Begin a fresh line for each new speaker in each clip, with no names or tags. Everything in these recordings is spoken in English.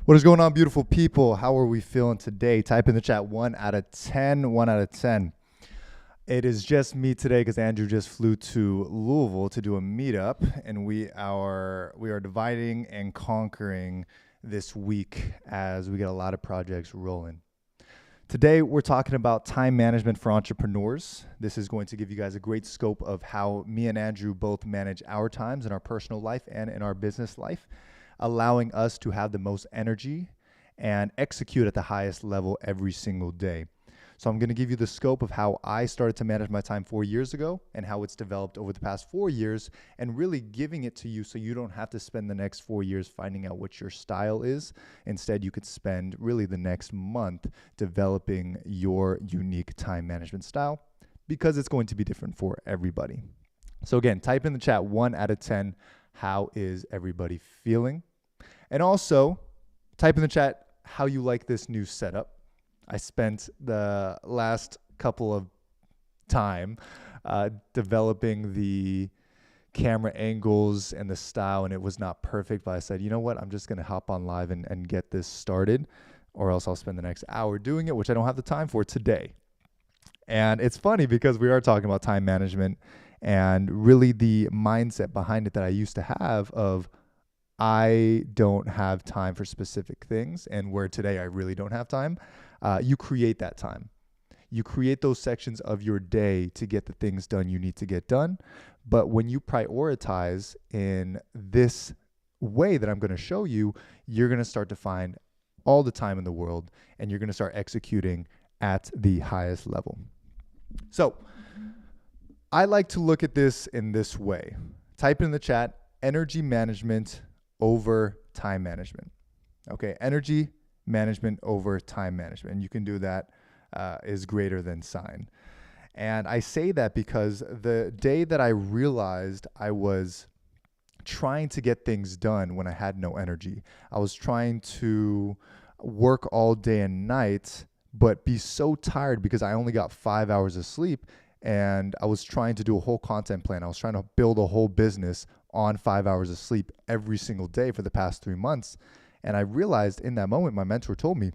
What is going on, beautiful people? How are we feeling today? Type in the chat 1 out of 10, 1 out of 10. It is just me today because Andrew just flew to Louisville to do a meetup, and we are dividing and conquering this week as we get a lot of projects rolling. Today, we're talking about time management for entrepreneurs. This is going to give you guys a great scope of how me and Andrew both manage our times in our personal life and in our business life, allowing us to have the most energy and execute at the highest level every single day. So I'm going to give you the scope of how I started to manage my time 4 years ago and how it's developed over the past 4 years, and really giving it to you so you don't have to spend the next 4 years finding out what your style is. Instead, you could spend really the next month developing your unique time management style, because it's going to be different for everybody. So again, type in the chat 1 out of 10. How is everybody feeling? And also type in the chat how you like this new setup. I spent the last couple of time developing the camera angles and the style, and it was not perfect, but I said, you know what, I'm just going to hop on live and get this started, or else I'll spend the next hour doing it, which I don't have the time for today. And it's funny because we are talking about time management and really the mindset behind it that I used to have of I don't have time for specific things, and where today I really don't have time. You create that time. You create those sections of your day to get the things done you need to get done. But when you prioritize in this way that I'm going to show you, you're going to start to find all the time in the world, and you're going to start executing at the highest level. So I like to look at this in this way. Type in the chat, energy management over time management. Okay, energy management over time management. And you can do that is greater than sign. And I say that because the day that I realized I was trying to get things done when I had no energy, I was trying to work all day and night, but be so tired because I only got 5 hours of sleep. And I was trying to do a whole content plan. I was trying to build a whole business on 5 hours of sleep every single day for the past 3 months. And I realized in that moment, my mentor told me,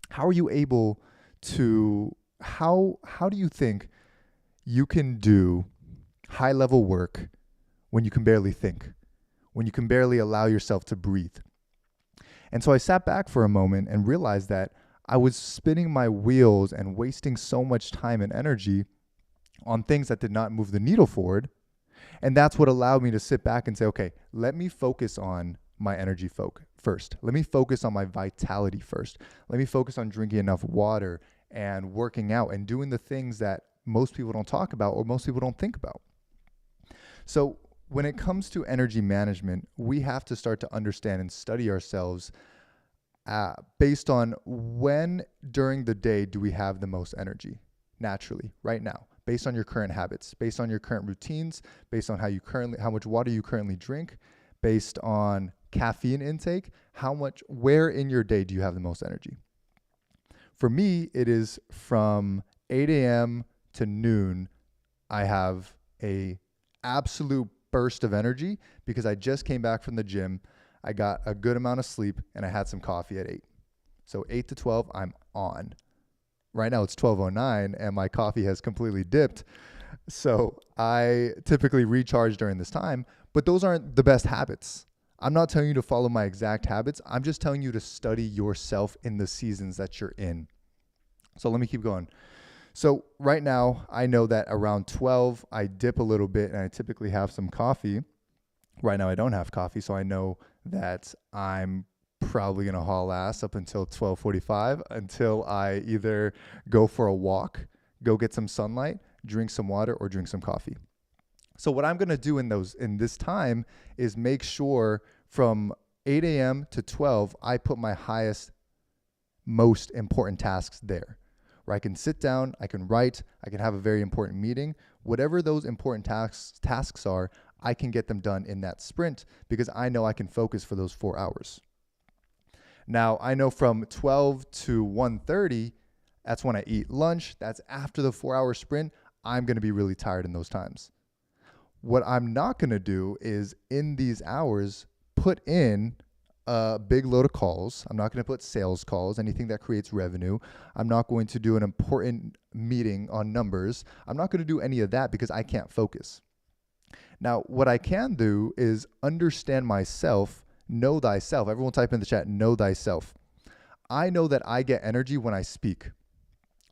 how are you able to, how do you think you can do high level work when you can barely think, when you can barely allow yourself to breathe? And so I sat back for a moment and realized that I was spinning my wheels and wasting so much time and energy on things that did not move the needle forward. And that's what allowed me to sit back and say, okay, let me focus on my energy first. Let me focus on my vitality first. Let me focus on drinking enough water and working out and doing the things that most people don't talk about or most people don't think about. So when it comes to energy management, we have to start to understand and study ourselves based on when during the day do we have the most energy naturally right now, based on your current habits, based on your current routines, based on how much water you currently drink, based on caffeine intake, where in your day do you have the most energy? For me, it is from 8 a.m. to noon. I have a absolute burst of energy because I just came back from the gym. I got a good amount of sleep and I had some coffee at 8. So 8 to 12, I'm on. Right now it's 12:09 and my coffee has completely dipped. So I typically recharge during this time, but those aren't the best habits. I'm not telling you to follow my exact habits. I'm just telling you to study yourself in the seasons that you're in. So let me keep going. So right now, I know that around 12, I dip a little bit and I typically have some coffee. Right now, I don't have coffee, so I know that I'm probably going to haul ass up until 12:45 until I either go for a walk, go get some sunlight, drink some water, or drink some coffee. So what I'm going to do in this time is make sure from 8 a.m. to 12, I put my highest, most important tasks there, where I can sit down, I can write, I can have a very important meeting. Whatever those important tasks are, I can get them done in that sprint because I know I can focus for those 4 hours. Now, I know from 12 to 1:30, that's when I eat lunch. That's after the 4-hour sprint. I'm going to be really tired in those times. What I'm not going to do is in these hours put in a big load of calls. I'm not going to put sales calls, anything that creates revenue. I'm not going to do an important meeting on numbers. I'm not going to do any of that because I can't focus. Now, what I can do is understand myself, know thyself. Everyone type in the chat, know thyself. I know that I get energy when I speak,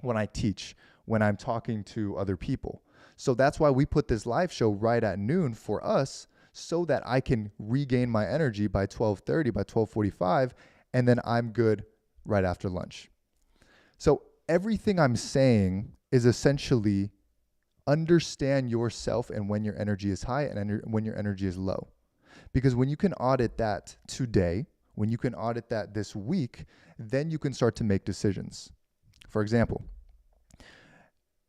when I teach, when I'm talking to other people. So that's why we put this live show right at noon for us, so that I can regain my energy by 12:30, by 12:45, and then I'm good right after lunch. So everything I'm saying is essentially understand yourself and when your energy is high and when your energy is low. Because when you can audit that today, when you can audit that this week, then you can start to make decisions. For example,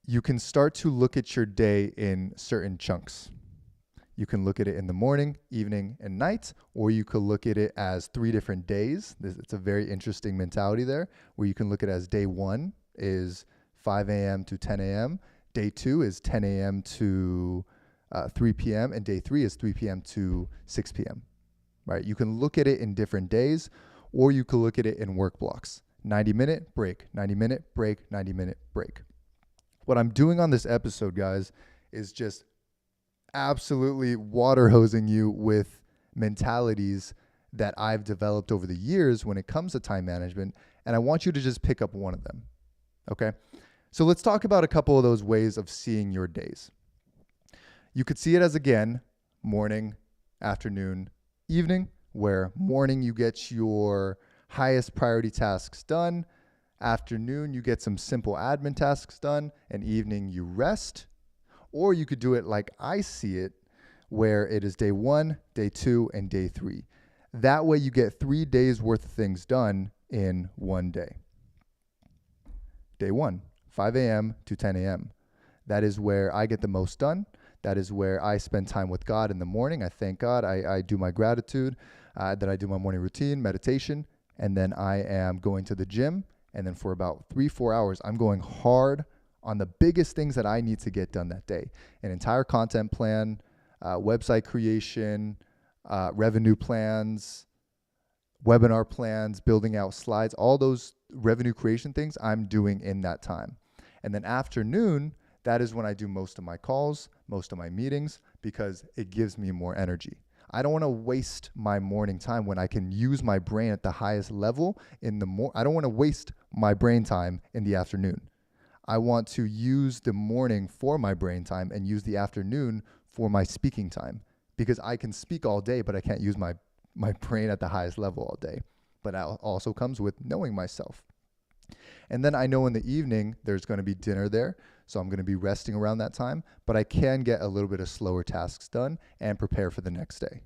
you can start to look at your day in certain chunks. You can look at it in the morning, evening, and night, or you could look at it as 3 different days. It's a very interesting mentality there, where you can look at it as day 1 is 5 a.m. to 10 a.m., day 2 is 10 a.m. to 3 p.m., and day 3 is 3 p.m. to 6 p.m., right? You can look at it in different days, or you could look at it in work blocks. 90-minute break, 90-minute break, 90-minute break. What I'm doing on this episode, guys, is just absolutely water hosing you with mentalities that I've developed over the years when it comes to time management, and I want you to just pick up one of them, okay? So let's talk about a couple of those ways of seeing your days. You could see it as, again, morning, afternoon, evening, where morning you get your highest priority tasks done, afternoon you get some simple admin tasks done, and evening you rest. Or you could do it like I see it, where it is day 1, day 2, and day 3. That way you get 3 days worth of things done in one day. Day 1, 5 a.m. to 10 a.m. That is where I get the most done. That is where I spend time with God in the morning. I thank God. I do my gratitude. Then I do my morning routine, meditation. And then I am going to the gym. And then for about 3-4 hours, I'm going hard on the biggest things that I need to get done that day. An entire content plan, website creation, revenue plans, webinar plans, building out slides, all those revenue creation things I'm doing in that time. And then afternoon, that is when I do most of my calls, most of my meetings, because it gives me more energy. I don't want to waste my morning time when I can use my brain at the highest level in the I don't want to waste my brain time in the afternoon. I want to use the morning for my brain time and use the afternoon for my speaking time, because I can speak all day, but I can't use my brain at the highest level all day. But that also comes with knowing myself. And then I know in the evening there's going to be dinner there, so I'm going to be resting around that time, but I can get a little bit of slower tasks done and prepare for the next day.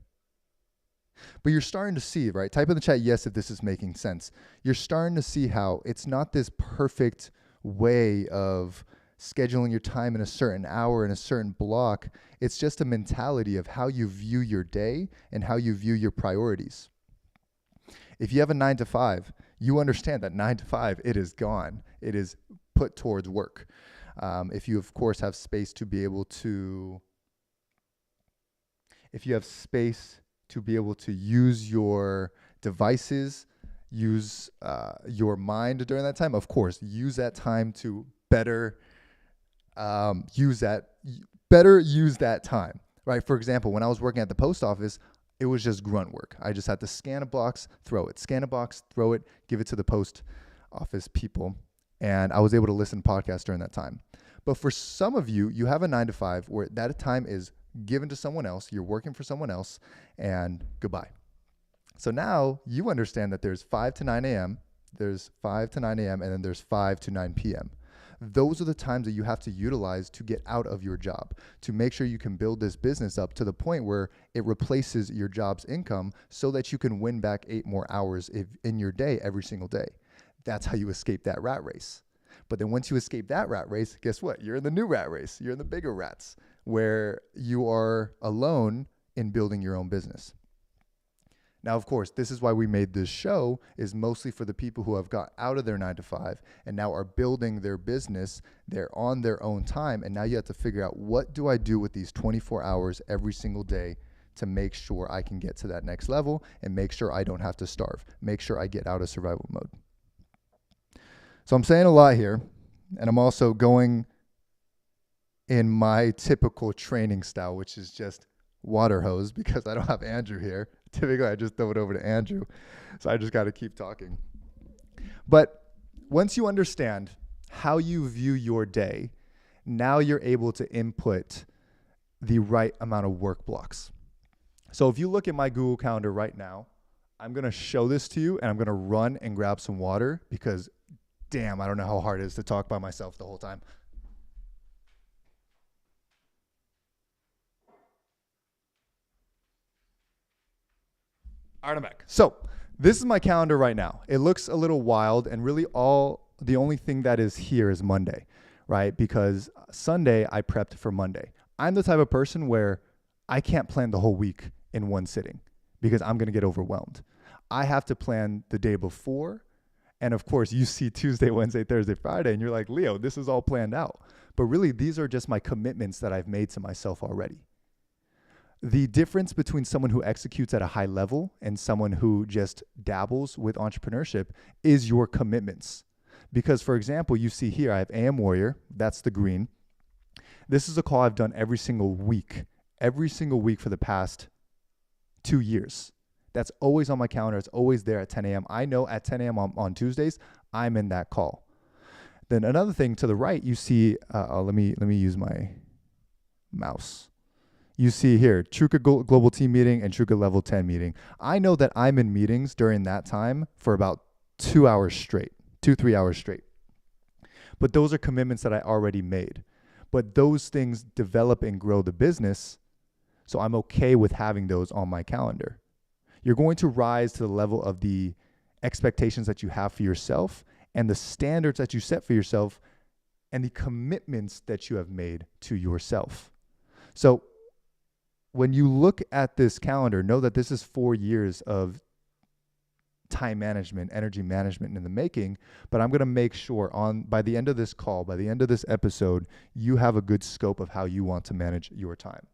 But you're starting to see, right? Type in the chat yes if this is making sense. You're starting to see how it's not this perfect way of scheduling your time in a certain hour in a certain block. It's just a mentality of how you view your day and how you view your priorities. If you have a 9 to 5, you understand that 9 to 5, it is gone. It is put towards work. If you, of course, have space to be able to, use your devices, use your mind during that time, of course, use that time to better use that time, right? For example, when I was working at the post office, it was just grunt work. I just had to scan a box, throw it, scan a box, throw it, give it to the post office people. And I was able to listen to podcasts during that time. But for some of you, you have a 9 to 5 where that time is given to someone else. You're working for someone else, and goodbye. So now you understand that there's 5 to 9 a.m., there's 5 to 9 a.m., and then there's 5 to 9 p.m. Those are the times that you have to utilize to get out of your job, to make sure you can build this business up to the point where it replaces your job's income so that you can win back 8 more hours in your day every single day. That's how you escape that rat race. But then once you escape that rat race, guess what? You're in the new rat race. You're in the bigger rats where you are alone in building your own business. Now, of course, this is why we made this show, is mostly for the people who have got out of their 9 to 5 and now are building their business. They're on their own time. And now you have to figure out, what do I do with these 24 hours every single day to make sure I can get to that next level and make sure I don't have to starve, make sure I get out of survival mode. So I'm saying a lot here, and I'm also going in my typical training style, which is just water hose because I don't have Andrew here. Typically, I just throw it over to Andrew. So I just got to keep talking. But once you understand how you view your day, now you're able to input the right amount of work blocks. So if you look at my Google Calendar right now, I'm going to show this to you and I'm going to run and grab some water because damn, I don't know how hard it is to talk by myself the whole time. All right, I'm back. So this is my calendar right now. It looks a little wild, and really the only thing that is here is Monday, right? Because Sunday I prepped for Monday. I'm the type of person where I can't plan the whole week in one sitting because I'm going to get overwhelmed. I have to plan the day before. And of course, you see Tuesday, Wednesday, Thursday, Friday, and you're like, Leo, this is all planned out. But really, these are just my commitments that I've made to myself already. The difference between someone who executes at a high level and someone who just dabbles with entrepreneurship is your commitments. Because, for example, you see here, I have AM Warrior. That's the green. This is a call I've done every single week for the past 2 years. That's always on my calendar. It's always there at 10 a.m. I know at 10 a.m. on Tuesdays, I'm in that call. Then another thing to the right, you see, let me use my mouse. You see here, Truca Global Team Meeting and Truca Level 10 Meeting. I know that I'm in meetings during that time for about 2 hours straight, 3 hours straight. But those are commitments that I already made. But those things develop and grow the business, so I'm okay with having those on my calendar. You're going to rise to the level of the expectations that you have for yourself and the standards that you set for yourself and the commitments that you have made to yourself. So when you look at this calendar, know that this is 4 years of time management, energy management in the making, but I'm going to make sure by the end of this call, by the end of this episode, you have a good scope of how you want to manage your time.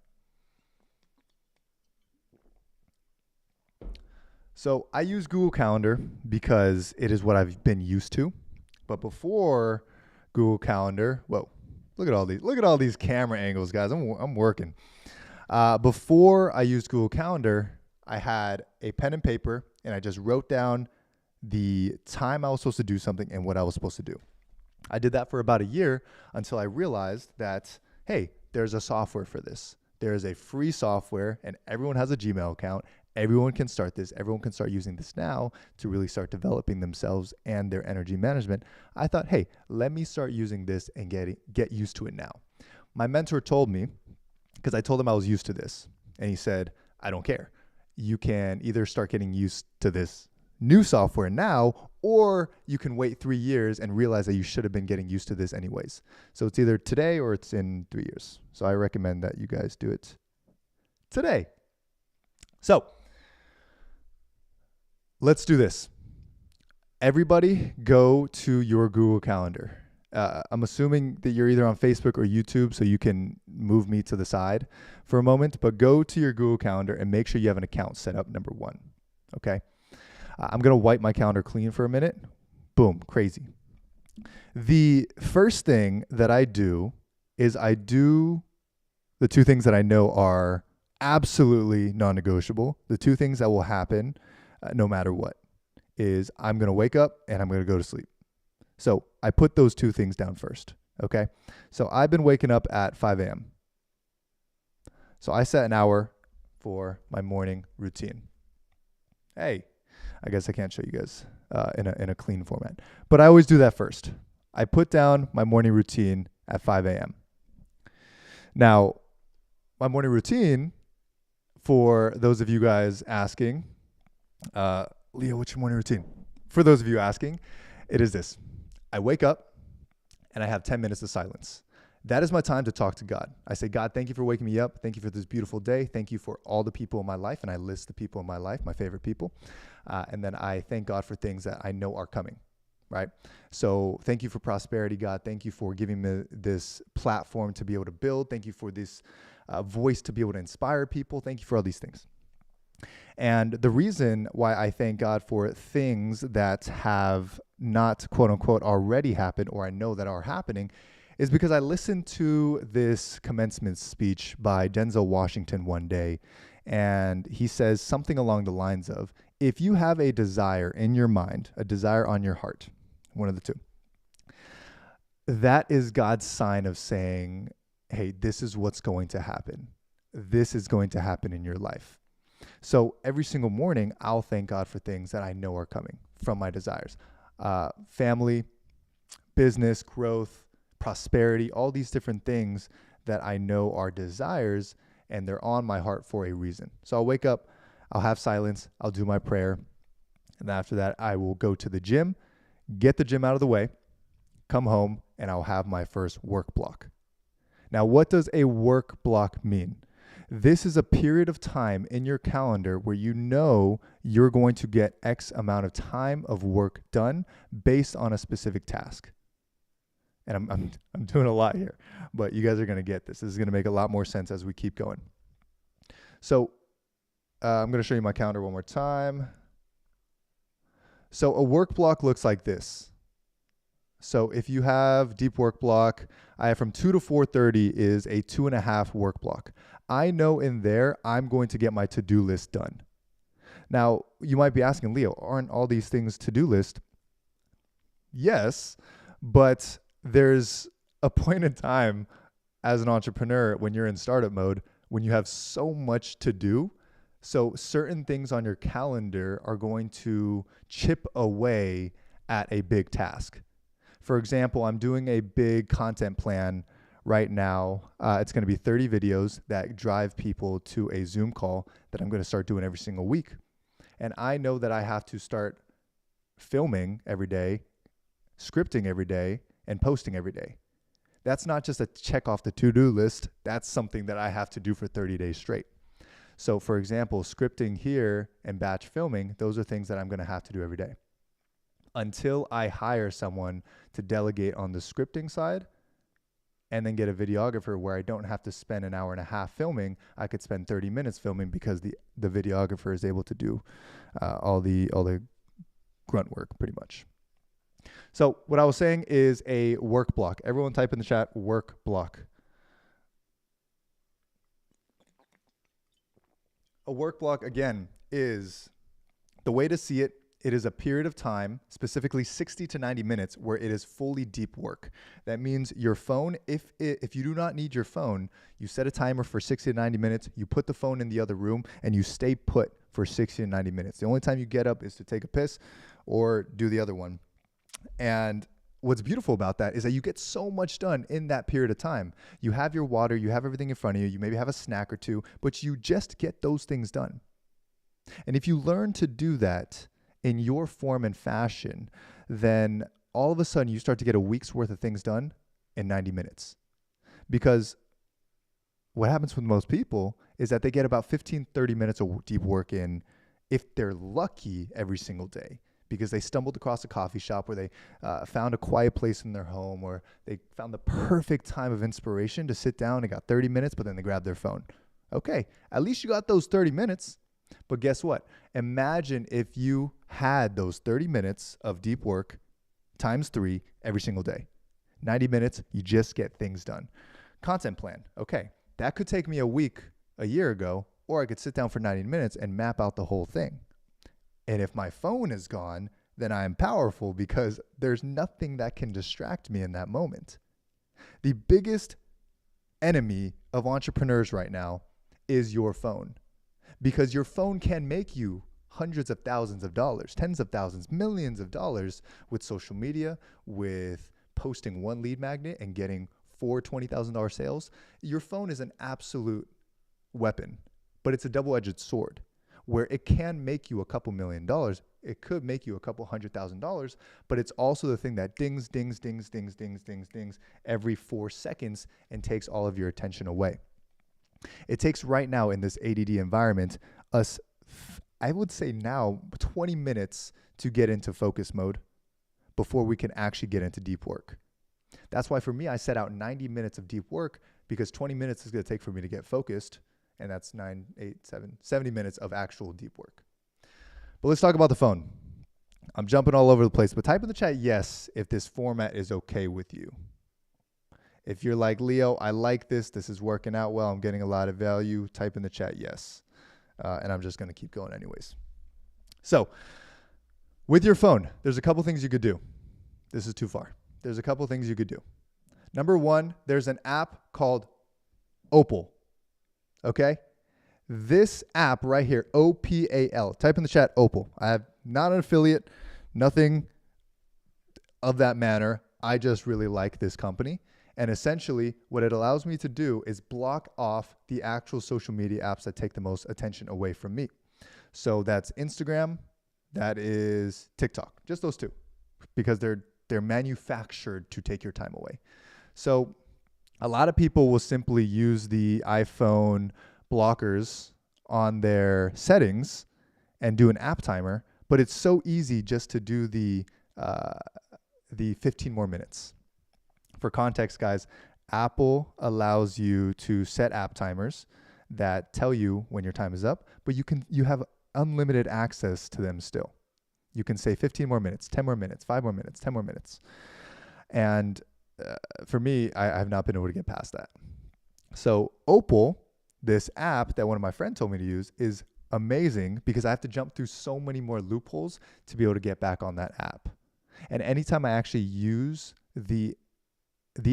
So I use Google Calendar because it is what I've been used to. But before Google Calendar, whoa, look at all these camera angles, guys. I'm working. Before I used Google Calendar, I had a pen and paper and I just wrote down the time I was supposed to do something and what I was supposed to do. I did that for about a year until I realized that, hey, there's a software for this. There is a free software and everyone has a Gmail account. Everyone can start this. Everyone can start using this now to really start developing themselves and their energy management. I thought, hey, let me start using this and get used to it now. My mentor told me, because I told him I was used to this, and he said, I don't care. You can either start getting used to this new software now, or you can wait 3 years and realize that you should have been getting used to this anyways. So it's either today or it's in 3 years. So I recommend that you guys do it today. So let's do this. Everybody go to your Google Calendar. I'm assuming that you're either on Facebook or YouTube, so you can move me to the side for a moment, but go to your Google Calendar and make sure you have an account set up, number one. Okay. I'm going to wipe my calendar clean for a minute. Boom, crazy. The first thing that I do is I do the two things that I know are absolutely non-negotiable. The two things that will happen no matter what is I'm going to wake up and I'm going to go to sleep. So I put those two things down first. Okay. So I've been waking up at 5 a.m. So I set an hour for my morning routine. Hey, I guess I can't show you guys in a clean format, but I always do that first. I put down my morning routine at 5 a.m. Now, my morning routine, for those of you guys asking, Leo, what's your morning routine? For those of you asking, it is this. I wake up and I have 10 minutes of silence. That is my time to talk to God. I say, God, thank you for waking me up. Thank you for this beautiful day. Thank you for all the people in my life. And I list the people in my life, my favorite people. And then I thank God for things that I know are coming, right? So thank you for prosperity, God. Thank you for giving me this platform to be able to build. Thank you for this voice to be able to inspire people. Thank you for all these things. And the reason why I thank God for things that have not, quote unquote, already happened, or I know that are happening, is because I listened to this commencement speech by Denzel Washington one day. And he says something along the lines of, if you have a desire in your mind, a desire on your heart, one of the two, that is God's sign of saying, hey, this is what's going to happen. This is going to happen in your life. So every single morning, I'll thank God for things that I know are coming from my desires. Family, business, growth, prosperity, all these different things that I know are desires, and they're on my heart for a reason. So I'll wake up, I'll have silence, I'll do my prayer, and after that, I will go to the gym, get the gym out of the way, come home, and I'll have my first work block. Now, what does a work block mean? This is a period of time in your calendar where you know you're going to get X amount of time of work done based on a specific task. And I'm doing a lot here, but you guys are going to get this. This is going to make a lot more sense as we keep going. So I'm going to show you my calendar one more time. So a work block looks like this. So if you have deep work block, I have from 2 to 4:30 is a 2.5 work block. I know in there I'm going to get my to-do list done. Now, you might be asking, Leo, aren't all these things to-do list? Yes, but there's a point in time as an entrepreneur when you're in startup mode, when you have so much to do. So certain things on your calendar are going to chip away at a big task. For example, I'm doing a big content plan right now. It's going to be 30 videos that drive people to a Zoom call that I'm going to start doing every single week. And I know that I have to start filming every day, scripting every day, and posting every day. That's not just a check off the to-do list. That's something that I have to do for 30 days straight. So for example, scripting here and batch filming, those are things that I'm going to have to do every day. Until I hire someone to delegate on the scripting side and then get a videographer where I don't have to spend an hour and a half filming, I could spend 30 minutes filming because the videographer is able to do all the grunt work pretty much. So what I was saying is a work block. Everyone type in the chat, work block. A work block, again, is the way to see it. It is a period of time, specifically 60 to 90 minutes, where it is fully deep work. That means your phone, if you do not need your phone, you set a timer for 60 to 90 minutes, you put the phone in the other room, and you stay put for 60 to 90 minutes. The only time you get up is to take a piss or do the other one. And what's beautiful about that is that you get so much done in that period of time. You have your water, you have everything in front of you, you maybe have a snack or two, but you just get those things done. And if you learn to do that in your form and fashion, then all of a sudden you start to get a week's worth of things done in 90 minutes. Because what happens with most people is that they get about 15, 30 minutes of deep work in, if they're lucky, every single day. Because they stumbled across a coffee shop where they found a quiet place in their home, or they found the perfect time of inspiration to sit down and got 30 minutes, but then they grabbed their phone. Okay, at least you got those 30 minutes. But guess what? Imagine if you had those 30 minutes of deep work times 3 every single day. 90 minutes, you just get things done. Content plan. Okay, that could take me a week, a year ago, or I could sit down for 90 minutes and map out the whole thing. And if my phone is gone, then I'm powerful because there's nothing that can distract me in that moment. The biggest enemy of entrepreneurs right now is your phone. Because your phone can make you hundreds of thousands of dollars, tens of thousands, millions of dollars with social media, with posting one lead magnet and getting 4 $20,000 sales. Your phone is an absolute weapon, but it's a double-edged sword where it can make you a couple $1 million. It could make you a couple $100,000, but it's also the thing that dings, dings, dings, dings, dings, dings, dings every 4 seconds and takes all of your attention away. It takes right now in this ADD environment us, I would say now, 20 minutes to get into focus mode before we can actually get into deep work. That's why for me, I set out 90 minutes of deep work because 20 minutes is going to take for me to get focused. And that's 9, 8, 7, 70 minutes of actual deep work. But let's talk about the phone. I'm jumping all over the place, but type in the chat yes if this format is okay with you. If you're like, Leo, I like this. This is working out well. I'm getting a lot of value. Type in the chat yes. And I'm just going to keep going anyways. So with your phone, there's a couple things you could do. This is too far. There's a couple things you could do. Number one, there's an app called Opal. Okay? This app right here, OPAL. Type in the chat Opal. I have not an affiliate, nothing of that manner. I just really like this company. And essentially, what it allows me to do is block off the actual social media apps that take the most attention away from me. So that's Instagram, that is TikTok, just those two, because they're manufactured to take your time away. So a lot of people will simply use the iPhone blockers on their settings and do an app timer, but it's so easy just to do the 15 more minutes. For context, guys, Apple allows you to set app timers that tell you when your time is up, but you have unlimited access to them still. You can say 15 more minutes, 10 more minutes, 5 more minutes, 10 more minutes. And for me, I have not been able to get past that. So Opal, this app that one of my friends told me to use, is amazing because I have to jump through so many more loopholes to be able to get back on that app. And anytime I actually use the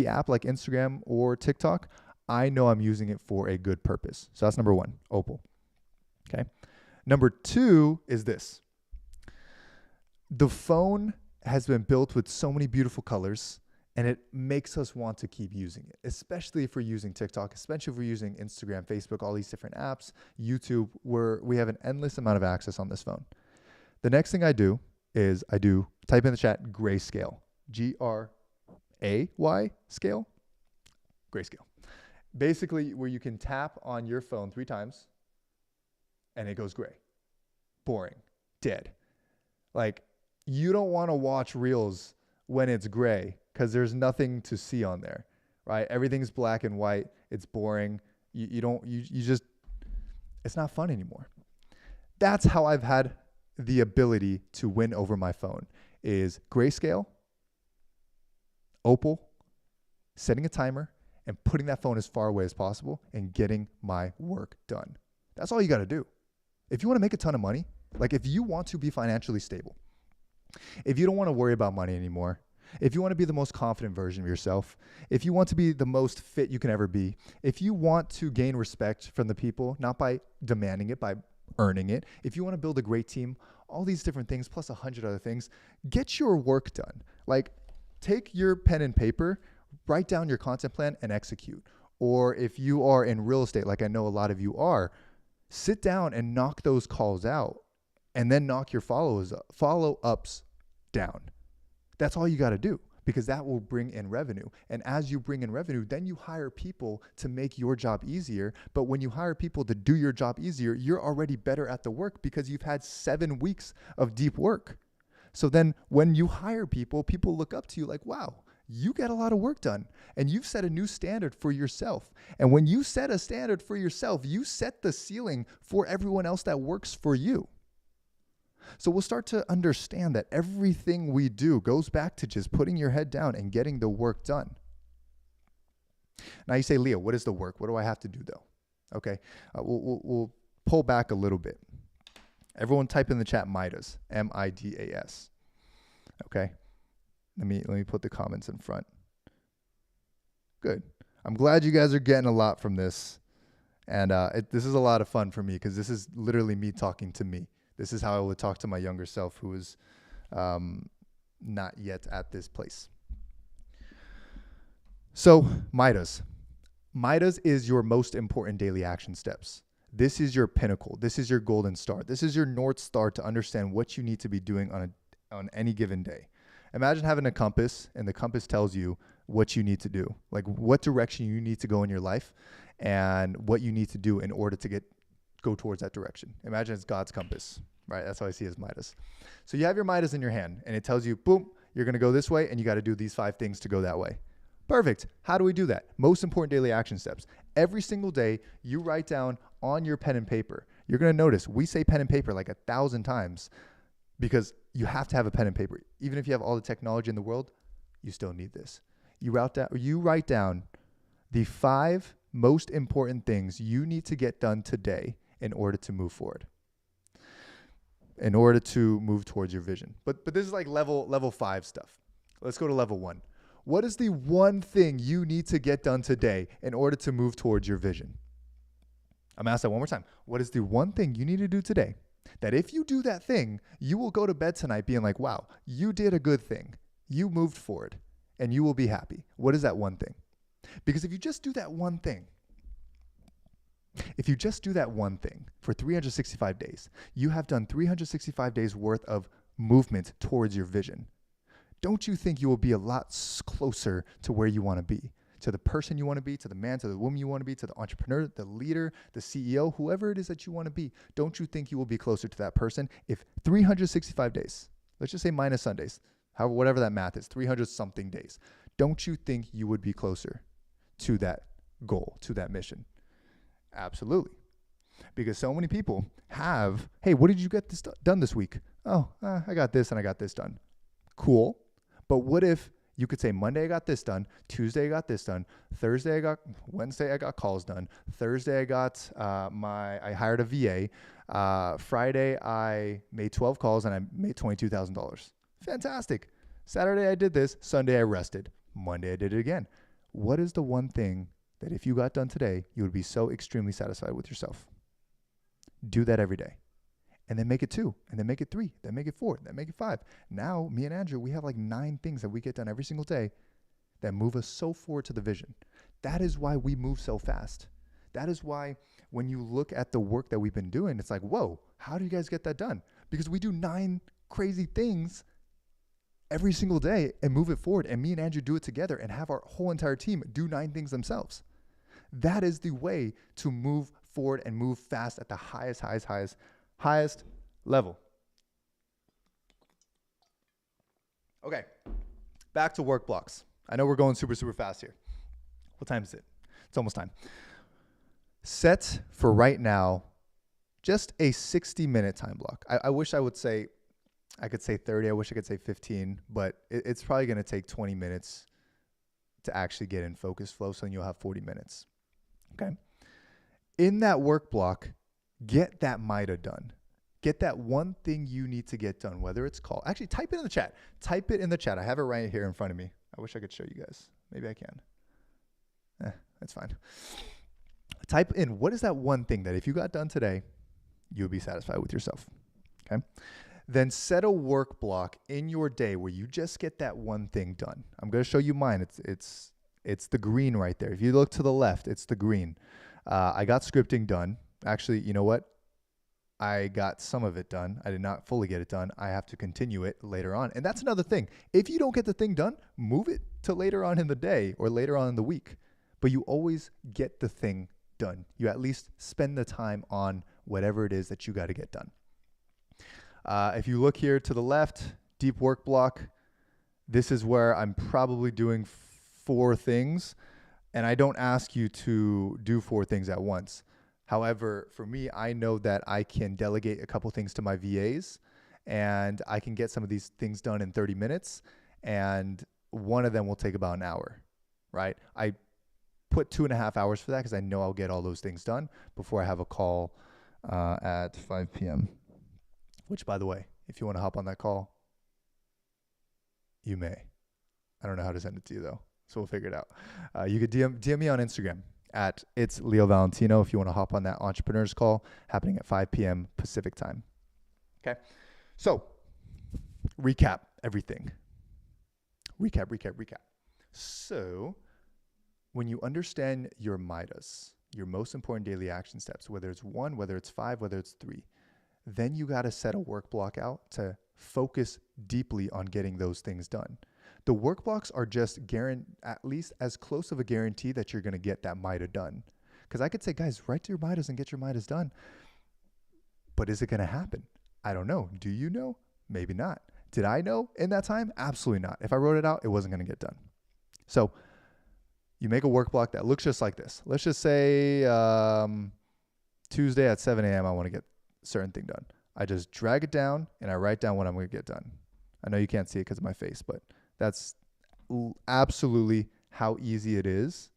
app like Instagram or TikTok, I know I'm using it for a good purpose. So that's number one, Opal. Okay. Number two is this. The phone has been built with so many beautiful colors, and it makes us want to keep using it, especially if we're using TikTok, especially if we're using Instagram, Facebook, all these different apps, YouTube, where we have an endless amount of access on this phone. The next thing I do is type in the chat grayscale, Gray scale, grayscale. Basically, where you can tap on your phone 3 times and it goes gray, boring, dead. Like, you don't want to watch reels when it's gray because there's nothing to see on there, right? Everything's black and white. It's boring. It's not fun anymore. That's how I've had the ability to win over my phone is grayscale, Opal, setting a timer, and putting that phone as far away as possible and getting my work done. That's all you got to do. If you want to make a ton of money, like if you want to be financially stable, if you don't want to worry about money anymore, if you want to be the most confident version of yourself, if you want to be the most fit you can ever be, if you want to gain respect from the people, not by demanding it, by earning it, if you want to build a great team, all these different things, plus 100 other things, get your work done. Like, take your pen and paper, write down your content plan and execute. Or if you are in real estate, like I know a lot of you are, sit down and knock those calls out and then knock your follow-ups down. That's all you got to do because that will bring in revenue. And as you bring in revenue, then you hire people to make your job easier. But when you hire people to do your job easier, you're already better at the work because you've had 7 weeks of deep work. So then when you hire people, people look up to you like, wow, you get a lot of work done and you've set a new standard for yourself. And when you set a standard for yourself, you set the ceiling for everyone else that works for you. So we'll start to understand that everything we do goes back to just putting your head down and getting the work done. Now you say, Leo, what is the work? What do I have to do though? Okay, we'll pull back a little bit. Everyone type in the chat Midas, M-I-D-A-S. Okay, let me put the comments in front. Good. I'm glad you guys are getting a lot from this. And this is a lot of fun for me because this is literally me talking to me. This is how I would talk to my younger self who is not yet at this place. So Midas. Midas is your most important daily action steps. This is your pinnacle. This is your golden star. This is your North Star to understand what you need to be doing on any given day. Imagine having a compass and the compass tells you what you need to do, like what direction you need to go in your life and what you need to do in order to go towards that direction. Imagine it's God's compass, right? That's how I see it as Midas. So you have your Midas in your hand and it tells you, boom, you're going to go this way and you got to do these 5 things to go that way. Perfect. How do we do that? Most important daily action steps. Every single day, you write down on your pen and paper. You're going to notice we say pen and paper like 1,000 times because you have to have a pen and paper. Even if you have all the technology in the world, you still need this. You write down the 5 most important things you need to get done today in order to move forward, in order to move towards your vision. But this is like level 5 stuff. Let's go to level 1. What is the one thing you need to get done today in order to move towards your vision? I'm going to ask that one more time. What is the one thing you need to do today that if you do that thing, you will go to bed tonight being like, wow, you did a good thing. You moved forward and you will be happy. What is that one thing? Because if you just do that one thing for 365 days, you have done 365 days worth of movement towards your vision. Don't you think you will be a lot closer to where you want to be, to the person you want to be, to the man, to the woman you want to be, to the entrepreneur, the leader, the CEO, whoever it is that you want to be? Don't you think you will be closer to that person if 365 days, let's just say minus Sundays, however, whatever that math is, 300 something days, don't you think you would be closer to that goal, to that mission? Absolutely. Because so many people have, hey, what did you get done this week? Oh, I got this and I got this done. Cool. But what if you could say Monday I got this done, Tuesday I got this done, Wednesday I got calls done, Thursday I hired a VA, Friday I made 12 calls and I made $22,000. Fantastic. Saturday I did this, Sunday I rested, Monday I did it again. What is the one thing that if you got done today, you would be so extremely satisfied with yourself? Do that every day. And then make it 2, and then make it 3, then make it 4, then make it 5. Now, me and Andrew, we have like 9 things that we get done every single day that move us so forward to the vision. That is why we move so fast. That is why when you look at the work that we've been doing, it's like, whoa, how do you guys get that done? Because we do 9 crazy things every single day and move it forward. And me and Andrew do it together and have our whole entire team do 9 things themselves. That is the way to move forward and move fast at the highest level. Okay, back to work blocks. I know we're going super fast here. What time is it? It's almost time. Set for right now just a 60-minute time block. I wish I could say 30. I wish I could say 15, but it's probably going to take 20 minutes to actually get in focus flow, so you'll have 40 minutes. Okay? In that work block, get that MIDA done. Get that one thing you need to get done, whether it's called. Actually, type it in the chat. Type it in the chat. I have it right here in front of me. I wish I could show you guys. Maybe I can. That's fine. Type in, what is that one thing that if you got done today, you'll be satisfied with yourself? Okay. Then set a work block in your day where you just get that one thing done. I'm going to show you mine. It's the green right there. If you look to the left, it's the green. I got scripting done. Actually, you know what? I got some of it done. I did not fully get it done. I have to continue it later on. And that's another thing. If you don't get the thing done, move it to later on in the day or later on in the week. But you always get the thing done. You at least spend the time on whatever it is that you got to get done. If you look here to the left, deep work block, this is where I'm probably doing 4 things. And I don't ask you to do 4 things at once. However, for me, I know that I can delegate a couple things to my VAs and I can get some of these things done in 30 minutes. And one of them will take about an hour, right? I put 2.5 hours for that because I know I'll get all those things done before I have a call at 5 p.m. Which, by the way, if you want to hop on that call, you may. I don't know how to send it to you, though. So we'll figure it out. You could DM me on Instagram at it's Leo Valentino if you want to hop on that entrepreneurs call happening at 5 p.m. Pacific time. Okay. So recap everything. Recap. So when you understand your MIDAs, your most important daily action steps, whether it's 1, whether it's 5, whether it's 3, then you got to set a work block out to focus deeply on getting those things done. The work blocks are just at least as close of a guarantee that you're going to get that MIDA done. Because I could say, guys, write to your MIDAs and get your MIDAs done. But is it going to happen? I don't know. Do you know? Maybe not. Did I know in that time? Absolutely not. If I wrote it out, it wasn't going to get done. So You make a work block that looks just like this. Let's just say Tuesday at 7 a.m. I want to get a certain thing done. I just drag it down and I write down what I'm going to get done. I know you can't see it because of my face, but that's absolutely how easy it is.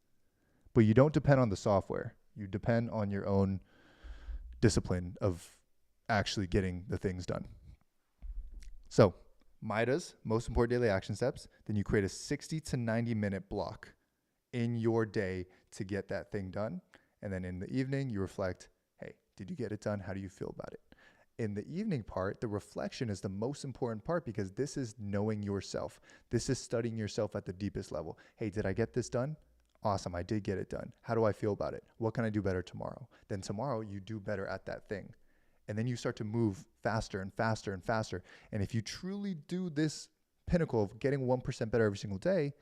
But you don't depend on the software. You depend on your own discipline of actually getting the things done. So MIDAs, most important daily action steps. Then you create a 60 to 90 minute block in your day to get that thing done. And then in the evening, you reflect, hey, did you get it done? How do you feel about it? In the evening part, the reflection is the most important part because this is knowing yourself. This is studying yourself at the deepest level. Hey, did I get this done? Awesome, I did get it done. How do I feel about it? What can I do better tomorrow? Then tomorrow, you do better at that thing. And then you start to move faster and faster and faster. And if you truly do this pinnacle of getting 1% better every single day,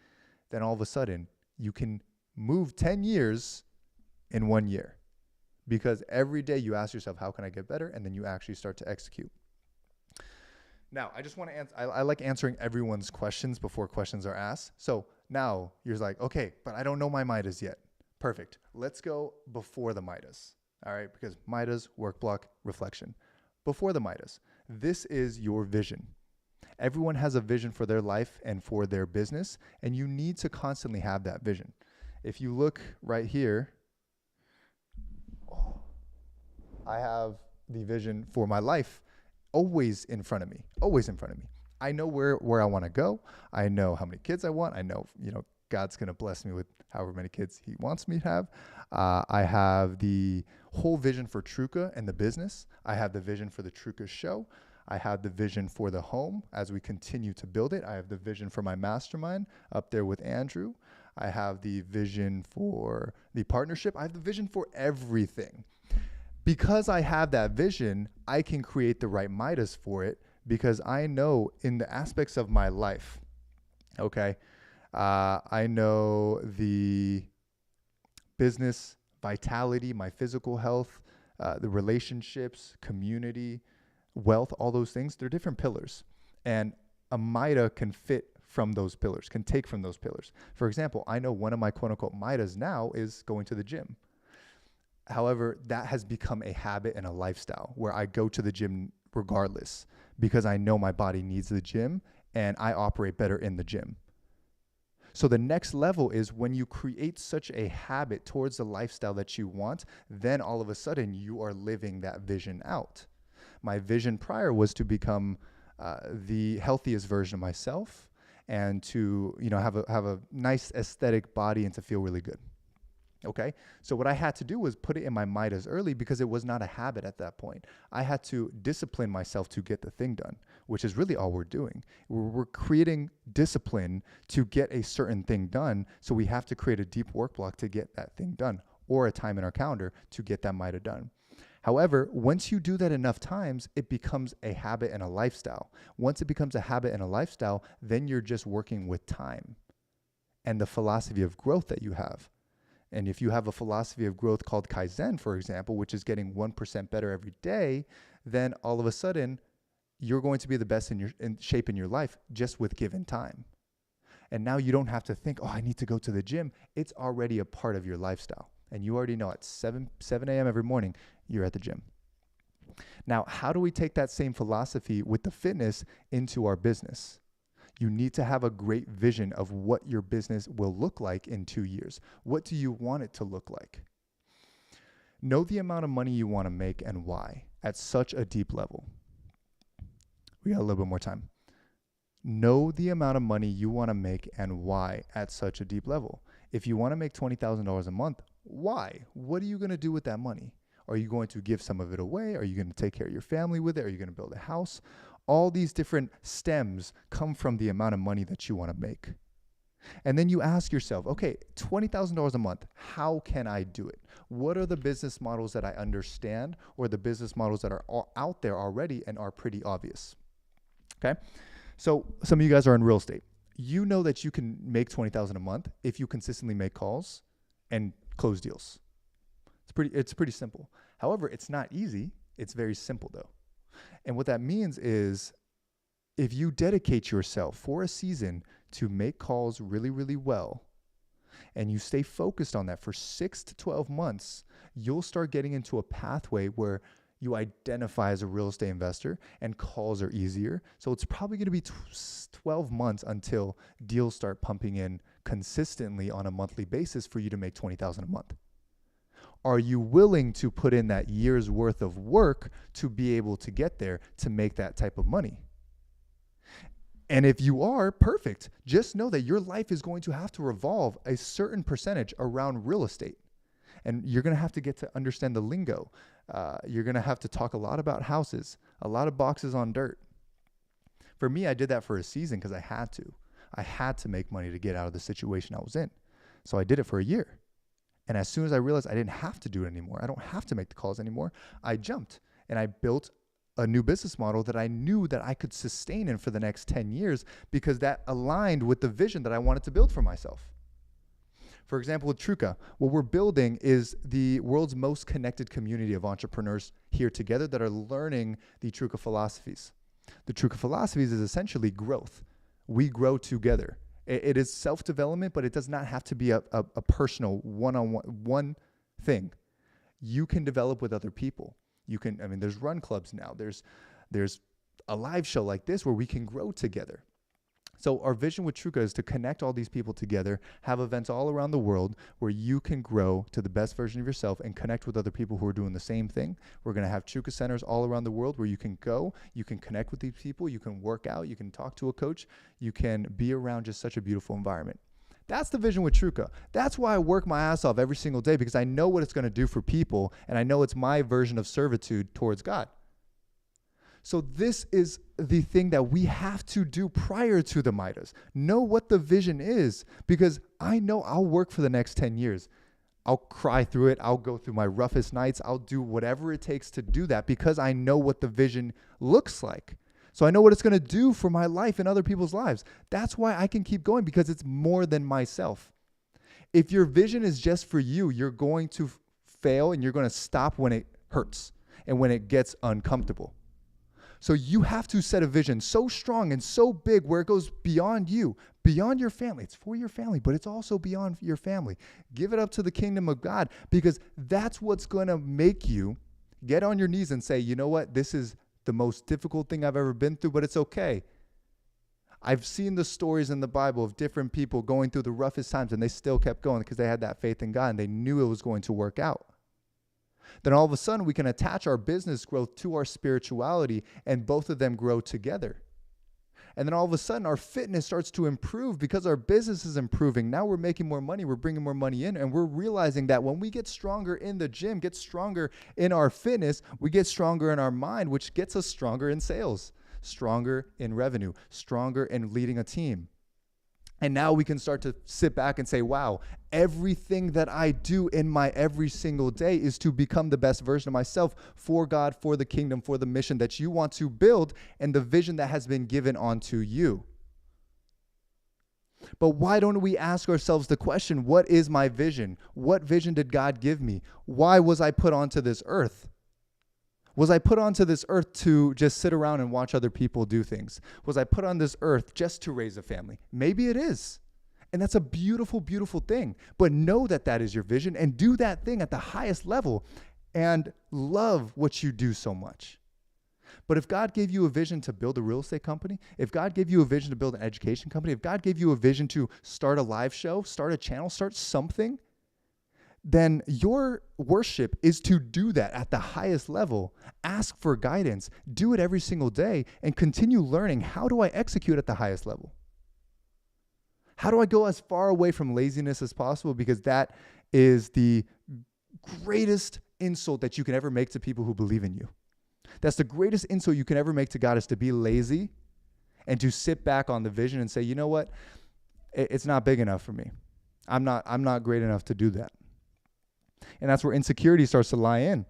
then all of a sudden, you can move 10 years in 1 year. Because every day you ask yourself, how can I get better? And then you actually start to execute. Now, I just want to answer, I like answering everyone's questions before questions are asked. So now you're like, okay, but I don't know my MIDAs yet. Perfect. Let's go before the MIDAs. All right, because MIDAs, work block, reflection. Before the MIDAs, this is your vision. Everyone has a vision for their life and for their business, and you need to constantly have that vision. If you look right here, I have the vision for my life always in front of me, always in front of me. I know where I want to go. I know how many kids I want. I know, God's going to bless me with however many kids he wants me to have. I have the whole vision for Truca and the business. I have the vision for the Truca show. I have the vision for the home as we continue to build it. I have the vision for my mastermind up there with Andrew. I have the vision for the partnership. I have the vision for everything. Because I have that vision, I can create the right MIDAs for it because I know in the aspects of my life, okay, I know the business, vitality, my physical health, the relationships, community, wealth, all those things, they're different pillars. And a MIDA can fit from those pillars, can take from those pillars. For example, I know one of my quote unquote MIDAs now is going to the gym. However, that has become a habit and a lifestyle where I go to the gym regardless because I know my body needs the gym and I operate better in the gym. So the next level is when you create such a habit towards the lifestyle that you want, then all of a sudden you are living that vision out. My vision prior was to become the healthiest version of myself and to have a nice aesthetic body and to feel really good. Okay, so what I had to do was put it in my MIDAs early because it was not a habit at that point. I had to discipline myself to get the thing done, which is really all we're doing. We're creating discipline to get a certain thing done, so we have to create a deep work block to get that thing done or a time in our calendar to get that MIDA done. However, once you do that enough times, it becomes a habit and a lifestyle. Once it becomes a habit and a lifestyle, then you're just working with time and the philosophy of growth that you have. And if you have a philosophy of growth called Kaizen, for example, which is getting 1% better every day, then all of a sudden you're going to be the best in shape in your life just with given time. And now you don't have to think, I need to go to the gym. It's already a part of your lifestyle. And you already know at 7 a.m. every morning, you're at the gym. Now, how do we take that same philosophy with the fitness into our business? You need to have a great vision of what your business will look like in 2 years. What do you want it to look like? Know the amount of money you want to make and why at such a deep level. We got a little bit more time. Know the amount of money you want to make and why at such a deep level. If you want to make $20,000 a month, why? What are you going to do with that money? Are you going to give some of it away? Are you going to take care of your family with it? Are you going to build a house? All these different stems come from the amount of money that you want to make. And then you ask yourself, okay, $20,000 a month, how can I do it? What are the business models that I understand or the business models that are out there already and are pretty obvious? Okay, so some of you guys are in real estate. You know that you can make $20,000 a month if you consistently make calls and close deals. It's pretty simple. However, it's not easy. It's very simple though. And what that means is if you dedicate yourself for a season to make calls really, really well, and you stay focused on that for 6 to 12 months, you'll start getting into a pathway where you identify as a real estate investor and calls are easier. So it's probably going to be 12 months until deals start pumping in consistently on a monthly basis for you to make $20,000 a month. Are you willing to put in that year's worth of work to be able to get there to make that type of money? And if you are, perfect. Just know that your life is going to have to revolve a certain percentage around real estate. And you're going to have to get to understand the lingo. You're going to have to talk a lot about houses, a lot of boxes on dirt. For me, I did that for a season because I had to. I had to make money to get out of the situation I was in. So I did it for a year. And as soon as I realized I didn't have to do it anymore, I don't have to make the calls anymore, I jumped and I built a new business model that I knew that I could sustain in for the next 10 years because that aligned with the vision that I wanted to build for myself. For example, with Truca, what we're building is the world's most connected community of entrepreneurs here together that are learning the Truca philosophies. The Truca philosophies is essentially growth. We grow together. It is self-development, but it does not have to be a personal one thing. You can develop with other people. There's run clubs now. There's a live show like this where we can grow together. So our vision with Truca is to connect all these people together, have events all around the world where you can grow to the best version of yourself and connect with other people who are doing the same thing. We're going to have Truca centers all around the world where you can go, you can connect with these people, you can work out, you can talk to a coach, you can be around just such a beautiful environment. That's the vision with Truca. That's why I work my ass off every single day, because I know what it's going to do for people, and I know it's my version of servitude towards God. So this is the thing that we have to do prior to the Midas. Know what the vision is, because I know I'll work for the next 10 years. I'll cry through it. I'll go through my roughest nights. I'll do whatever it takes to do that because I know what the vision looks like. So I know what it's going to do for my life and other people's lives. That's why I can keep going, because it's more than myself. If your vision is just for you, you're going to fail and you're going to stop when it hurts and when it gets uncomfortable. So you have to set a vision so strong and so big where it goes beyond you, beyond your family. It's for your family, but it's also beyond your family. Give it up to the kingdom of God, because that's what's going to make you get on your knees and say, you know what, this is the most difficult thing I've ever been through, but it's okay. I've seen the stories in the Bible of different people going through the roughest times and they still kept going because they had that faith in God and they knew it was going to work out. Then all of a sudden we can attach our business growth to our spirituality and both of them grow together. And then all of a sudden our fitness starts to improve because our business is improving. Now we're making more money, we're bringing more money in, and we're realizing that when we get stronger in the gym, get stronger in our fitness, we get stronger in our mind, which gets us stronger in sales, stronger in revenue, stronger in leading a team. And now we can start to sit back and say, wow, everything that I do in my every single day is to become the best version of myself for God, for the kingdom, for the mission that you want to build and the vision that has been given onto you. But why don't we ask ourselves the question, what is my vision? What vision did God give me? Why was I put onto this earth? Was I put onto this earth to just sit around and watch other people do things? Was I put on this earth just to raise a family? Maybe it is. And that's a beautiful, beautiful thing. But know that that is your vision and do that thing at the highest level and love what you do so much. But if God gave you a vision to build a real estate company, if God gave you a vision to build an education company, if God gave you a vision to start a live show, start a channel, start something, then your worship is to do that at the highest level. Ask for guidance, do it every single day, and continue learning, how do I execute at the highest level? How do I go as far away from laziness as possible? Because that is the greatest insult that you can ever make to people who believe in you. That's the greatest insult you can ever make to God, is to be lazy and to sit back on the vision and say, you know what? It's not big enough for me. I'm not great enough to do that. And that's where insecurity starts to lie in.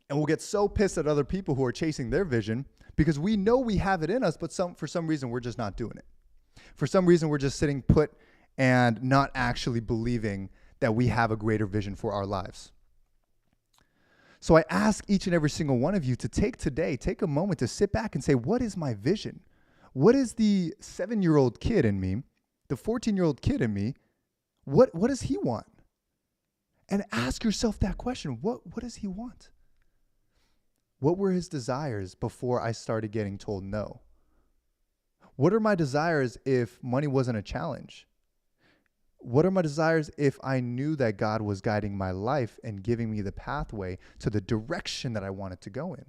And we'll get so pissed at other people who are chasing their vision because we know we have it in us, but for some reason we're just not doing it. For some reason we're just sitting put and not actually believing that we have a greater vision for our lives. So I ask each and every single one of you to take a moment to sit back and say, what is my vision? What is the 7-year-old kid in me The 14-year-old kid in me, what does he want? And ask yourself that question. What does he want? What were his desires before I started getting told no? What are my desires if money wasn't a challenge? What are my desires if I knew that God was guiding my life and giving me the pathway to the direction that I wanted to go in?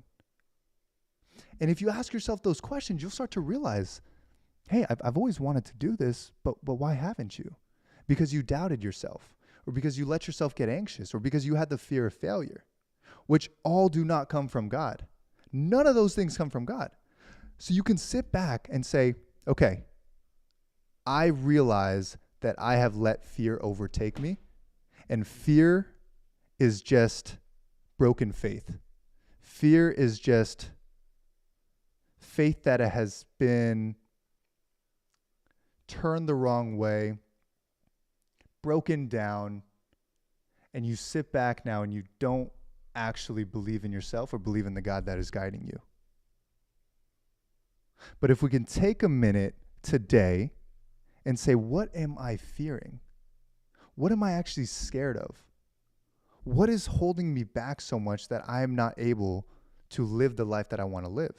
And if you ask yourself those questions, you'll start to realize, hey, I've always wanted to do this, but why haven't you? Because you doubted yourself, or because you let yourself get anxious, or because you had the fear of failure, which all do not come from God. None of those things come from God. So you can sit back and say, okay, I realize that I have let fear overtake me, and fear is just broken faith. Fear is just faith that has been turned the wrong way, broken down, and you sit back now and you don't actually believe in yourself or believe in the God that is guiding you. But if we can take a minute today and say, what am I fearing? What am I actually scared of? What is holding me back so much that I am not able to live the life that I want to live?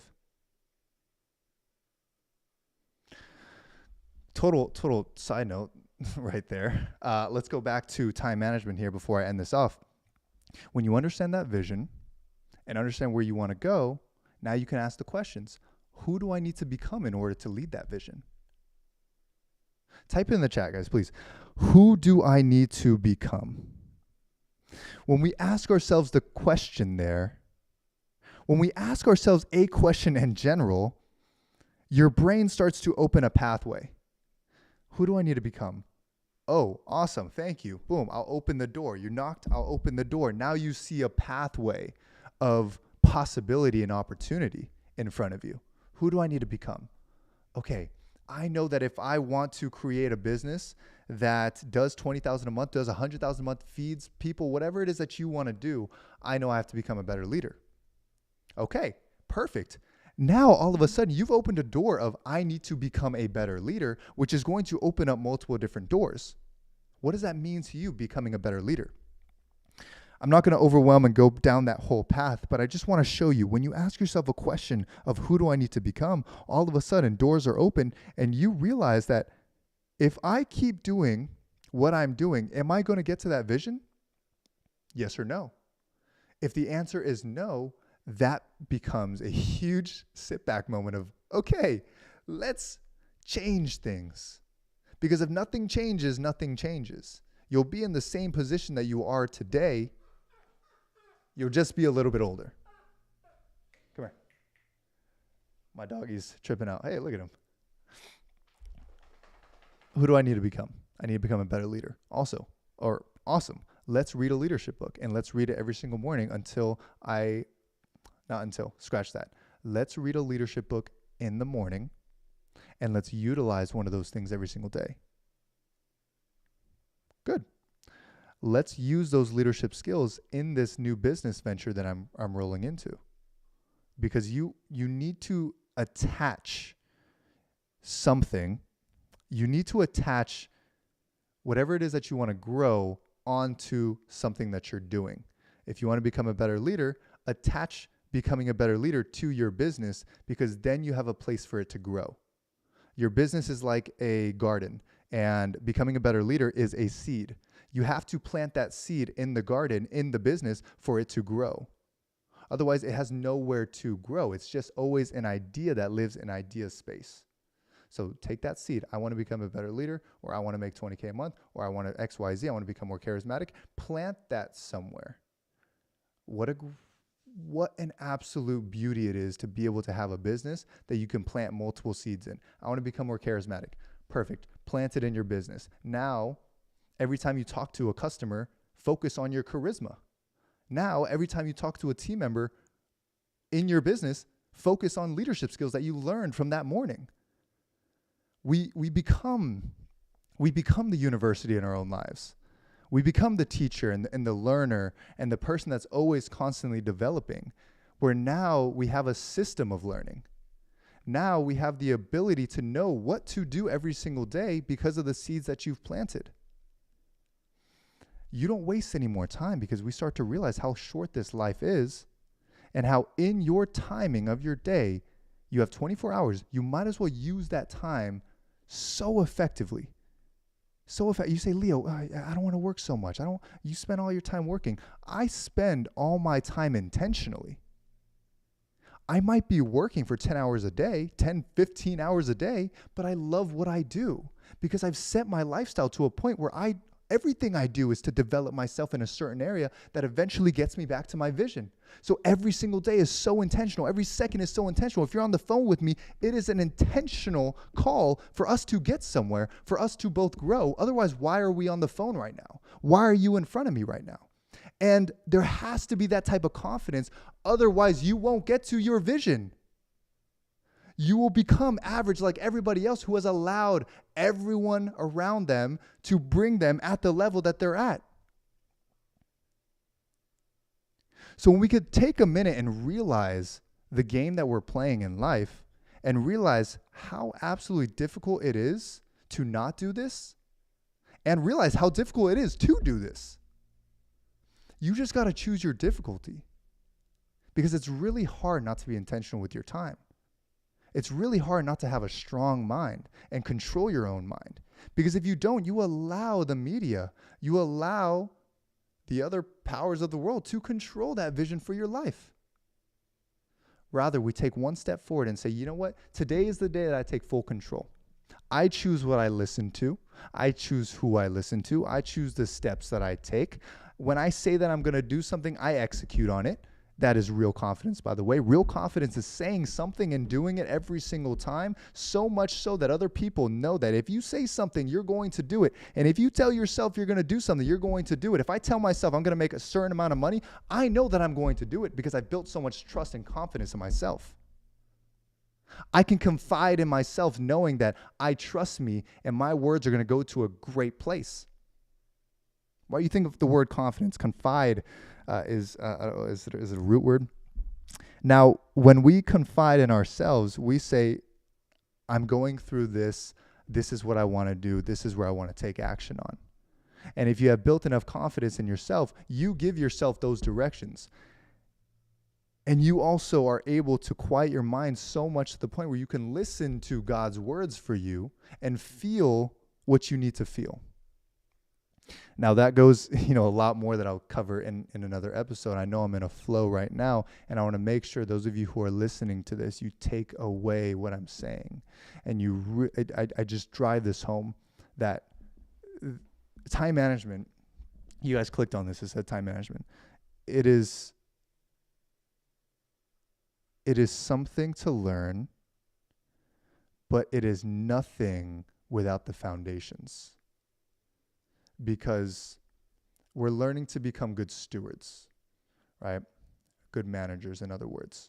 Total side note right there. Let's go back to time management here before I end this off. When you understand that vision and understand where you want to go, now you can ask the questions. Who do I need to become in order to lead that vision? Type it in the chat, guys, please. Who do I need to become? When we ask ourselves the question there, when we ask ourselves a question in general, your brain starts to open a pathway. Who do I need to become? Oh, awesome. Thank you. Boom. I'll open the door. You knocked. I'll open the door. Now you see a pathway of possibility and opportunity in front of you. Who do I need to become? Okay. I know that if I want to create a business that does $20,000 a month, does $100,000 a month, feeds people, whatever it is that you want to do, I know I have to become a better leader. Okay, perfect. Now, all of a sudden, you've opened a door of I need to become a better leader, which is going to open up multiple different doors. What does that mean to you, becoming a better leader? I'm not going to overwhelm and go down that whole path, but I just want to show you, when you ask yourself a question of who do I need to become, all of a sudden doors are open and you realize that if I keep doing what I'm doing, am I going to get to that vision? Yes or no? If the answer is no, that becomes a huge sit back moment of, okay, let's change things. Because if nothing changes, nothing changes. You'll be in the same position that you are today. You'll just be a little bit older. Come here. My doggy's tripping out. Hey, look at him. Who do I need to become? I need to become a better leader. Awesome. Let's read a leadership book, and let's read it every single morning scratch that. Let's read a leadership book in the morning, and let's utilize one of those things every single day. Good. Let's use those leadership skills in this new business venture that I'm rolling into. Because you need to attach something. You need to attach whatever it is that you want to grow onto something that you're doing. If you want to become a better leader, attach becoming a better leader to your business, because then you have a place for it to grow. Your business is like a garden, and becoming a better leader is a seed. You have to plant that seed in the garden, in the business, for it to grow. Otherwise, it has nowhere to grow. It's just always an idea that lives in idea space. So take that seed. I want to become a better leader, or I want to make 20K a month, or I want to XYZ. I want to become more charismatic. Plant that somewhere. What an absolute beauty it is to be able to have a business that you can plant multiple seeds in. I want to become more charismatic. Perfect. Plant it in your business. Now, every time you talk to a customer, focus on your charisma. Now, every time you talk to a team member in your business, focus on leadership skills that you learned from that morning. We become the university in our own lives. We become the teacher and the learner and the person that's always constantly developing, where now we have a system of learning. Now we have the ability to know what to do every single day because of the seeds that you've planted. You don't waste any more time because we start to realize how short this life is and how in your timing of your day, you have 24 hours. You might as well use that time so effectively. You say, Leo, I don't want to work so much. You spend all your time working. I spend all my time intentionally. I might be working for 10 hours a day, 10, 15 hours a day, but I love what I do because I've set my lifestyle to a point where everything I do is to develop myself in a certain area that eventually gets me back to my vision. So every single day is so intentional. Every second is so intentional. If you're on the phone with me, it is an intentional call for us to get somewhere, for us to both grow. Otherwise, why are we on the phone right now? Why are you in front of me right now? And there has to be that type of confidence. Otherwise, you won't get to your vision. You will become average like everybody else who has allowed everyone around them to bring them at the level that they're at. So when we could take a minute and realize the game that we're playing in life and realize how absolutely difficult it is to not do this and realize how difficult it is to do this. You just got to choose your difficulty because it's really hard not to be intentional with your time. It's really hard not to have a strong mind and control your own mind. Because if you don't, you allow the media, you allow the other powers of the world to control that vision for your life. Rather, we take one step forward and say, you know what? Today is the day that I take full control. I choose what I listen to. I choose who I listen to. I choose the steps that I take. When I say that I'm going to do something, I execute on it. That is real confidence, by the way. Real confidence is saying something and doing it every single time, so much so that other people know that if you say something, you're going to do it. And if you tell yourself you're going to do something, you're going to do it. If I tell myself I'm going to make a certain amount of money, I know that I'm going to do it because I've built so much trust and confidence in myself. I can confide in myself knowing that I trust me and my words are going to go to a great place. Why do you think of the word confidence? Confide is it a root word? Now, when we confide in ourselves, we say, I'm going through this. This is what I want to do. This is where I want to take action on. And if you have built enough confidence in yourself, you give yourself those directions. And you also are able to quiet your mind so much to the point where you can listen to God's words for you and feel what you need to feel. Now that goes, a lot more that I'll cover in another episode. I know I'm in a flow right now, and I want to make sure those of you who are listening to this, you take away what I'm saying. And I just drive this home that time management, you guys clicked on this, it said time management. It is something to learn, but it is nothing without the foundations. Because we're learning to become good stewards, right? Good managers, in other words.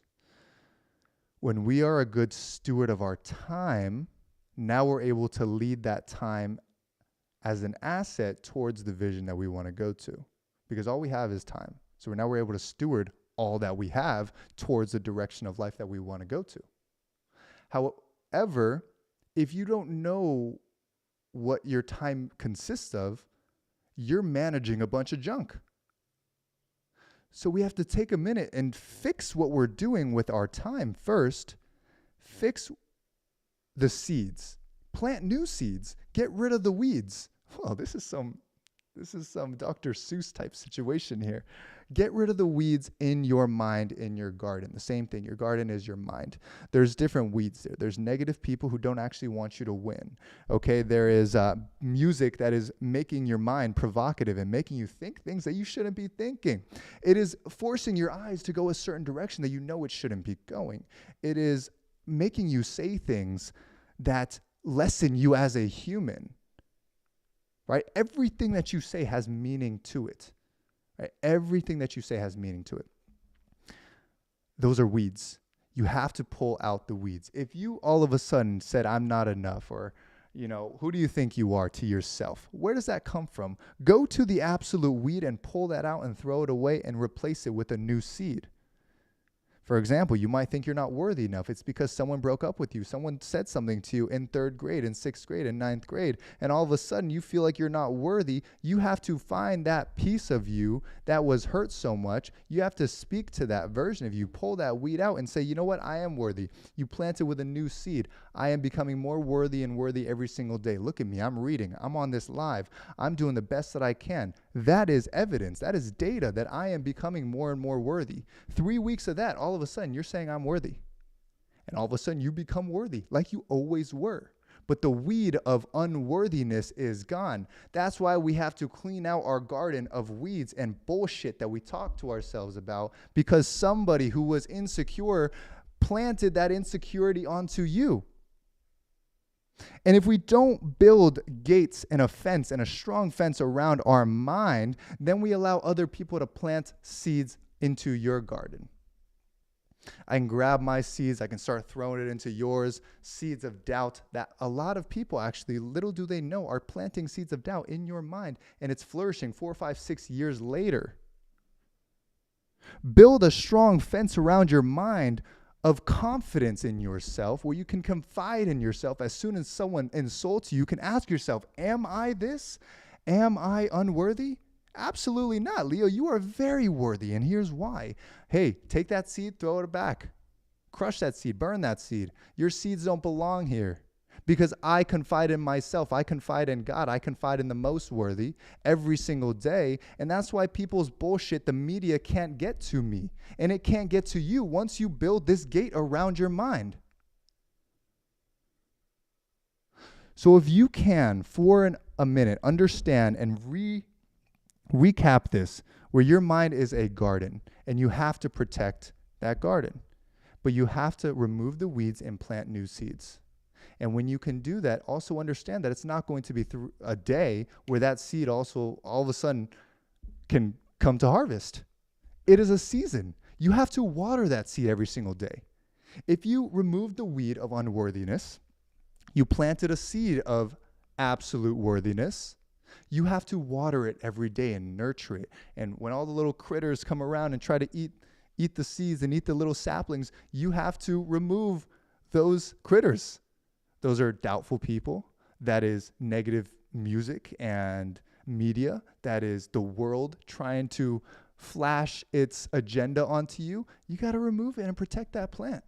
When we are a good steward of our time, now we're able to lead that time as an asset towards the vision that we want to go to. Because all we have is time. So now we're able to steward all that we have towards the direction of life that we want to go to. However, if you don't know what your time consists of, you're managing a bunch of junk. So we have to take a minute and fix what we're doing with our time first. Fix the seeds. Plant new seeds. Get rid of the weeds. Well, this is some Dr. Seuss type situation here. Get rid of the weeds in your mind, in your garden. The same thing. Your garden is your mind. There's different weeds there. There's negative people who don't actually want you to win. Okay, there is music that is making your mind provocative and making you think things that you shouldn't be thinking. It is forcing your eyes to go a certain direction that you know it shouldn't be going. It is making you say things that lessen you as a human. Right? Everything that you say has meaning to it. Right? Everything that you say has meaning to it. Those are weeds. You have to pull out the weeds. If you all of a sudden said, I'm not enough, or, who do you think you are to yourself? Where does that come from? Go to the absolute weed and pull that out and throw it away and replace it with a new seed. For example, you might think you're not worthy enough. It's because someone broke up with you. Someone said something to you in 3rd grade, in 6th grade, in 9th grade, and all of a sudden you feel like you're not worthy. You have to find that piece of you that was hurt so much. You have to speak to that version of you. Pull that weed out and say, you know what? I am worthy. You plant it with a new seed. I am becoming more worthy and worthy every single day. Look at me. I'm reading. I'm on this live. I'm doing the best that I can. That is evidence. That is data that I am becoming more and more worthy. 3 weeks of that, all of a sudden, you're saying I'm worthy. And all of a sudden, you become worthy like you always were. But the weed of unworthiness is gone. That's why we have to clean out our garden of weeds and bullshit that we talk to ourselves about, because somebody who was insecure planted that insecurity onto you. And if we don't build gates and a fence and a strong fence around our mind, then we allow other people to plant seeds into your garden. I can grab my seeds, I can start throwing it into yours, seeds of doubt that a lot of people actually, little do they know, are planting seeds of doubt in your mind, and it's flourishing 4, 5, 6 years later. Build a strong fence around your mind of confidence in yourself, where you can confide in yourself. As soon as someone insults you, you can ask yourself, am I this? Am I unworthy? Absolutely not. Leo, you are very worthy, and here's why. Hey, take that seed, throw it back. Crush that seed, burn that seed. Your seeds don't belong here. Because I confide in myself, I confide in God, I confide in the most worthy every single day. And that's why people's bullshit, the media, can't get to me. And it can't get to you once you build this gate around your mind. So if you can, for a minute, understand and recap this, where your mind is a garden, and you have to protect that garden. But you have to remove the weeds and plant new seeds. And when you can do that, also understand that it's not going to be through a day where that seed also all of a sudden can come to harvest. It is a season. You have to water that seed every single day. If you remove the weed of unworthiness, you planted a seed of absolute worthiness. You have to water it every day and nurture it. And when all the little critters come around and try to eat the seeds and eat the little saplings, you have to remove those critters. Those are doubtful people. That is negative music and media. That is the world trying to flash its agenda onto you. You got to remove it and protect that plant.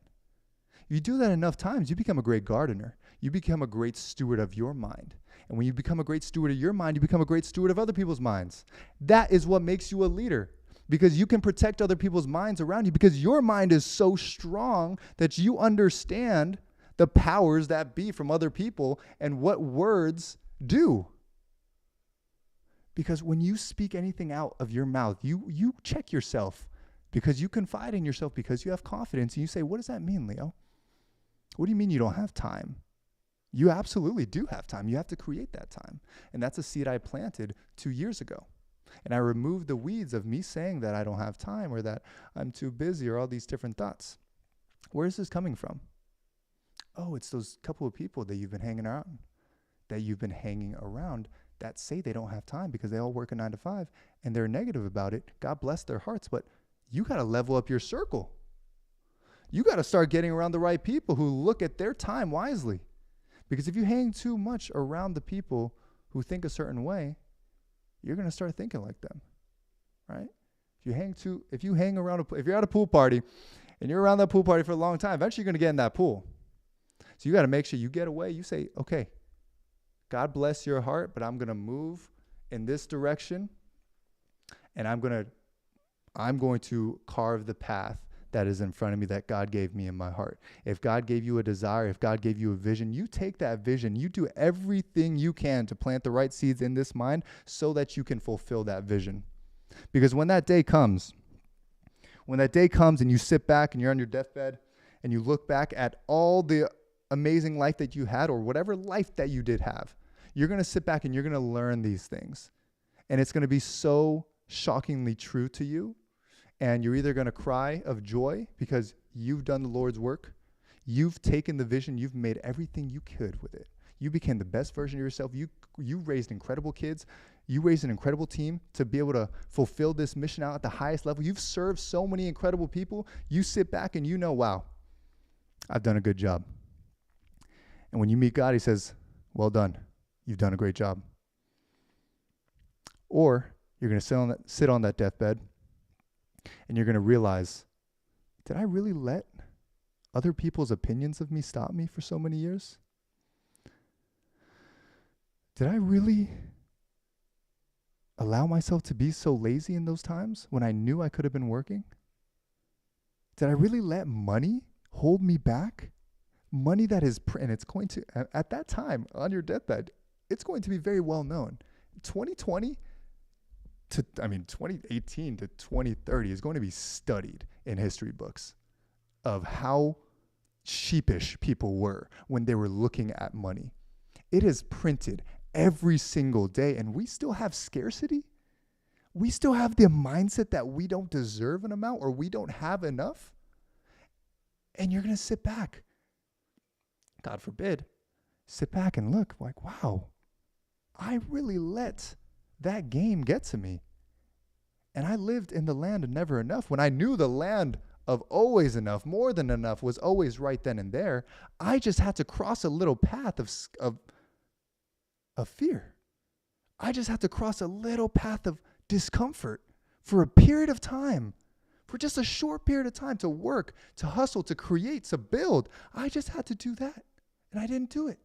You do that enough times, you become a great gardener. You become a great steward of your mind. And when you become a great steward of your mind, you become a great steward of other people's minds. That is what makes you a leader, because you can protect other people's minds around you, because your mind is so strong that you understand the powers that be from other people and what words do. Because when you speak anything out of your mouth, you check yourself, because you confide in yourself, because you have confidence. And you say, what does that mean, Leo? What do you mean you don't have time? You absolutely do have time. You have to create that time. And that's a seed I planted 2 years ago. And I removed the weeds of me saying that I don't have time, or that I'm too busy, or all these different thoughts. Where is this coming from? Oh, it's those couple of people that you've been hanging around, that say they don't have time because they all work a 9 to 5 and they're negative about it. God bless their hearts, but you got to level up your circle. You got to start getting around the right people who look at their time wisely. Because if you hang too much around the people who think a certain way, you're going to start thinking like them, right? If you're at a pool party and you're around that pool party for a long time, eventually you're going to get in that pool. So you got to make sure you get away. You say, okay, God bless your heart, but I'm going to move in this direction, and I'm going to carve the path that is in front of me that God gave me in my heart. If God gave you a desire, if God gave you a vision, you take that vision, you do everything you can to plant the right seeds in this mind so that you can fulfill that vision. Because when that day comes and you sit back and you're on your deathbed and you look back at all the amazing life that you had, or whatever life that you did have, you're going to sit back and you're going to learn these things. And it's going to be so shockingly true to you. And you're either going to cry of joy because you've done the Lord's work. You've taken the vision. You've made everything you could with it. You became the best version of yourself. You raised incredible kids. You raised an incredible team to be able to fulfill this mission out at the highest level. You've served so many incredible people. You sit back and you know, wow, I've done a good job. And when you meet God, he says, well done. You've done a great job. Or you're going to sit on that deathbed and you're going to realize, did I really let other people's opinions of me stop me for so many years? Did I really allow myself to be so lazy in those times when I knew I could have been working? Did I really let money hold me back? Money that is, and it's going to, at that time on your deathbed, it's going to be very well known. 2018 to 2030 is going to be studied in history books of how sheepish people were when they were looking at money. It is printed every single day, and we still have scarcity. We still have the mindset that we don't deserve an amount or we don't have enough. And you're going to sit back, God forbid, sit back and look like, wow, I really let that game get to me. And I lived in the land of never enough. When I knew the land of always enough, more than enough, was always right then and there, I just had to cross a little path of fear. I just had to cross a little path of discomfort for a period of time, for just a short period of time, to work, to hustle, to create, to build. I just had to do that, and I didn't do it.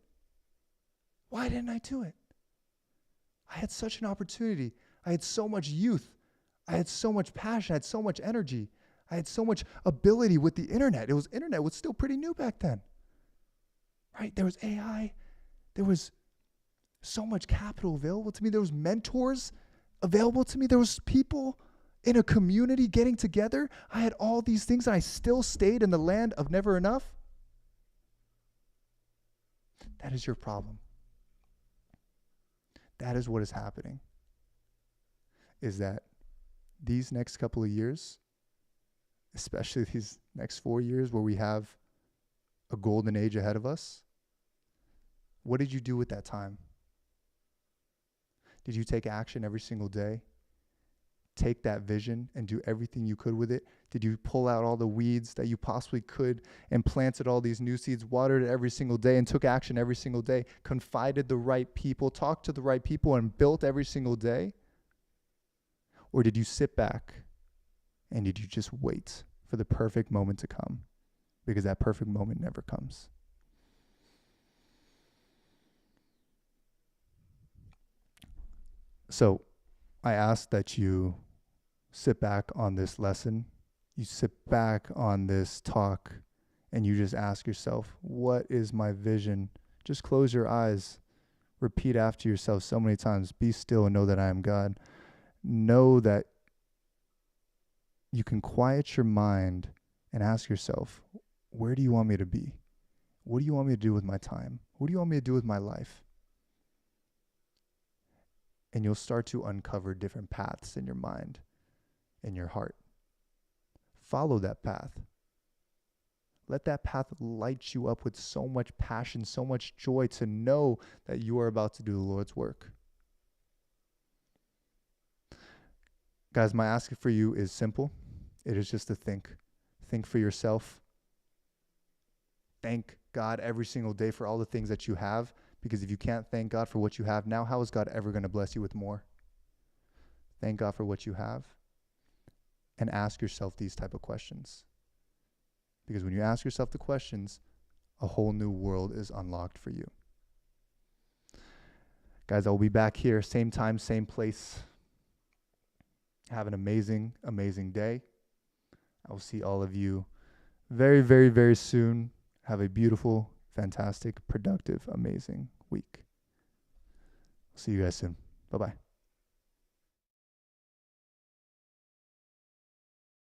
Why didn't I do it? I had such an opportunity. I had so much youth. I had so much passion. I had so much energy. I had so much ability with the internet. Internet was still pretty new back then, right? There was AI. There was so much capital available to me. There was mentors available to me. There was people in a community getting together. I had all these things, and I still stayed in the land of never enough. That is your problem. That is what is happening. Is that these next couple of years, especially these next 4 years where we have a golden age ahead of us, what did you do with that time? Did you take action every single day? Take that vision and do everything you could with it? Did you pull out all the weeds that you possibly could and planted all these new seeds, watered it every single day and took action every single day, confided the right people, talked to the right people and built every single day? Or did you sit back and did you just wait for the perfect moment to come? Because that perfect moment never comes. So I ask that you sit back on this lesson, you sit back on this talk, and you just ask yourself, what is my vision? Just close your eyes. Repeat after yourself so many times, be still and know that I am God. Know that you can quiet your mind and ask yourself, where do you want me to be? What do you want me to do with my time? What do you want me to do with my life? And you'll start to uncover different paths in your mind, in your heart. Follow that path. Let that path light you up with so much passion, so much joy to know that you are about to do the Lord's work. Guys, my ask for you is simple. It is just to think. Think for yourself. Thank God every single day for all the things that you have. Because if you can't thank God for what you have now, how is God ever going to bless you with more? Thank God for what you have. And ask yourself these type of questions. Because when you ask yourself the questions, a whole new world is unlocked for you. Guys, I will be back here, same time, same place. Have an amazing, amazing day. I will see all of you very, very, very soon. Have a beautiful, fantastic, productive, amazing week. See you guys soon. Bye-bye.